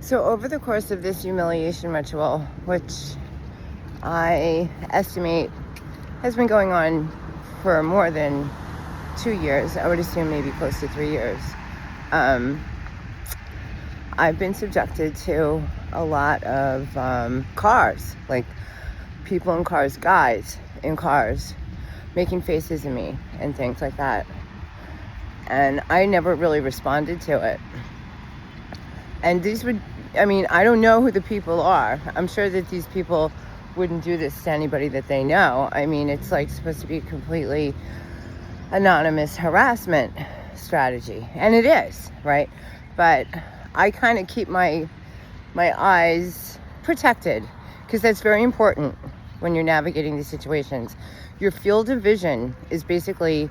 So over the course of this humiliation ritual, which I estimate has been going on for more than 2 years, I would assume maybe close to 3 years, I've been subjected to a lot of cars, like people in cars, guys in cars, making faces at me and things like that. And I never really responded to it. And I don't know who the people are. I'm sure that these people wouldn't do this to anybody that they know. I mean, it's like supposed to be a completely anonymous harassment strategy. And it is, right? But I kind of keep my eyes protected, because that's very important when you're navigating these situations. Your field of vision is basically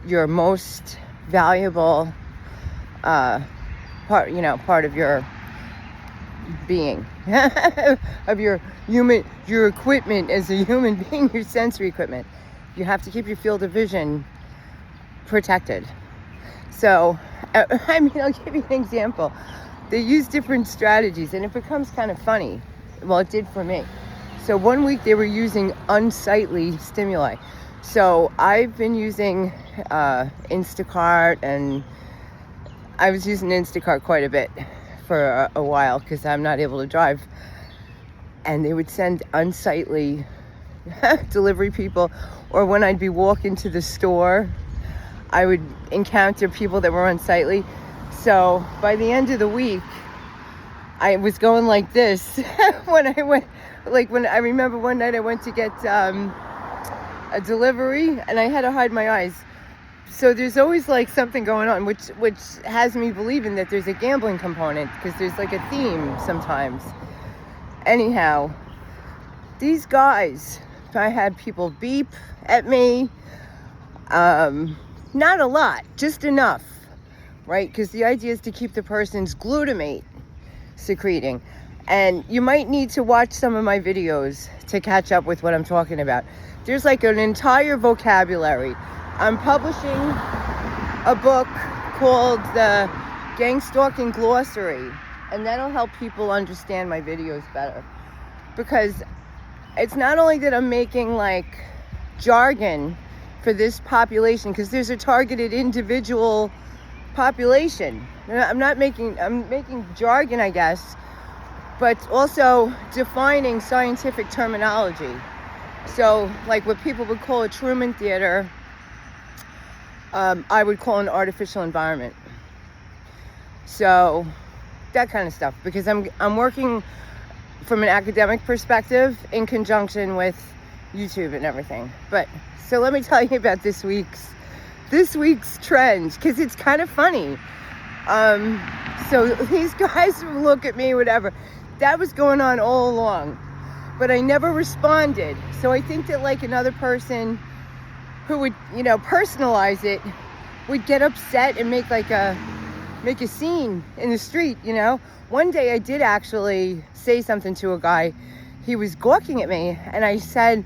your most valuable part of your being, of your equipment as a human being, your sensory equipment. You have to keep your field of vision protected. So, I'll give you an example. They use different strategies, and it becomes kind of funny. Well, it did for me. So one week they were using unsightly stimuli. So I've been using Instacart, and I was using Instacart quite a bit for a while because I'm not able to drive. And they would send unsightly delivery people, or when I'd be walking to the store, I would encounter people that were unsightly. So by the end of the week, I was going like this when I remember one night I went to get a delivery, and I had to hide my eyes. So there's always like something going on, which has me believing that there's a gambling component, because there's like a theme sometimes. Anyhow, these guys, I had people beep at me. Not a lot, just enough, right? Because the idea is to keep the person's glutamate secreting. And you might need to watch some of my videos to catch up with what I'm talking about. There's like an entire vocabulary. I'm publishing a book called the Gangstalking Glossary, and that'll help people understand my videos better. Because it's not only that I'm making like jargon for this population, because there's a targeted individual population. I'm making jargon, I guess, but also defining scientific terminology. So like what people would call a Truman Theater, I would call an artificial environment. So that kind of stuff, because I'm working from an academic perspective in conjunction with YouTube and everything. But so let me tell you about this week's trend, because it's kind of funny. So these guys look at me, whatever. That was going on all along, but I never responded. So I think that like another person who would, personalize it would get upset and make a scene in the street, One day I did actually say something to a guy. He was gawking at me, and I said,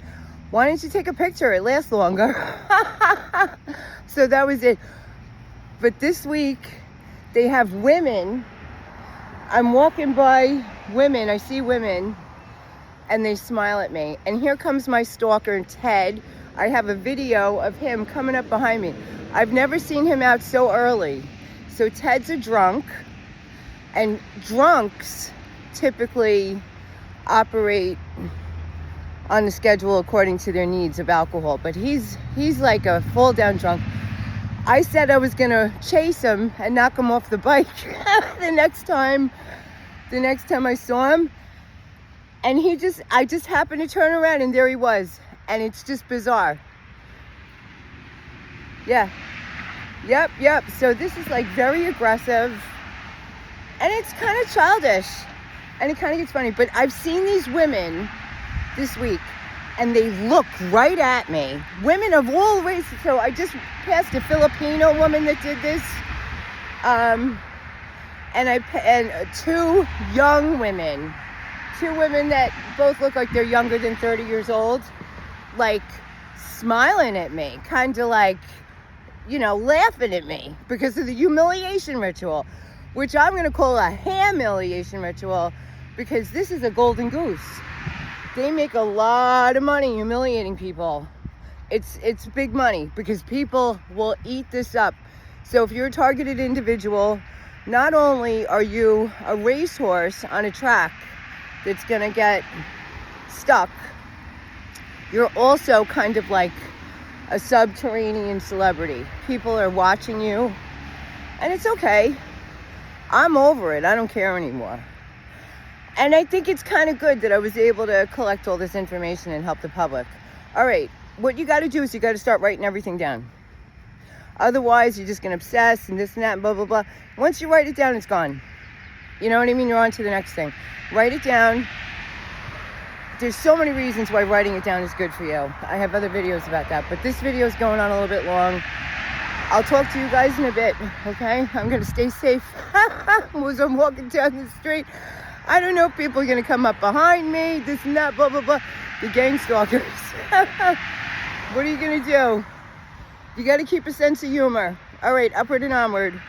"Why don't you take a picture? It lasts longer." So that was it. But this week they have women. I'm walking by women. I see women, and they smile at me. And here comes my stalker, Ted. I have a video of him coming up behind me. I've never seen him out so early. So Ted's a drunk, and drunks typically operate on the schedule according to their needs of alcohol. But he's like a fall down drunk. I said I was gonna chase him and knock him off the bike the next time I saw him. And I just happened to turn around, and there he was. And it's just bizarre. Yeah. Yep. So this is like very aggressive, and it's kind of childish, and it kind of gets funny. But I've seen these women this week, and they look right at me. Women of all races. So I just passed a Filipino woman that did this, and two young women, that both look like they're younger than 30 years old, like smiling at me, kind of like, laughing at me because of the humiliation ritual. which I'm going to call a humiliation ritual, because this is a golden goose. They make a lot of money humiliating people. It's big money, because people will eat this up. So if you're a targeted individual, not only are you a racehorse on a track that's going to get stuck, you're also kind of like a subterranean celebrity. People are watching you, and it's okay. I'm over it. I don't care anymore. And I think it's kind of good that I was able to collect all this information and help the public. All right, what you got to do is you got to start writing everything down. Otherwise, you're just going to obsess and this and that and blah, blah, blah. Once you write it down, it's gone. You know what I mean? You're on to the next thing. Write it down. There's so many reasons why writing it down is good for you. I have other videos about that, but this video is going on a little bit long. I'll talk to you guys in a bit, okay? I'm going to stay safe as I'm walking down the street. I don't know if people are going to come up behind me, this and that, blah, blah, blah. The Gangstalkers. What are you going to do? You got to keep a sense of humor. All right, upward and onward.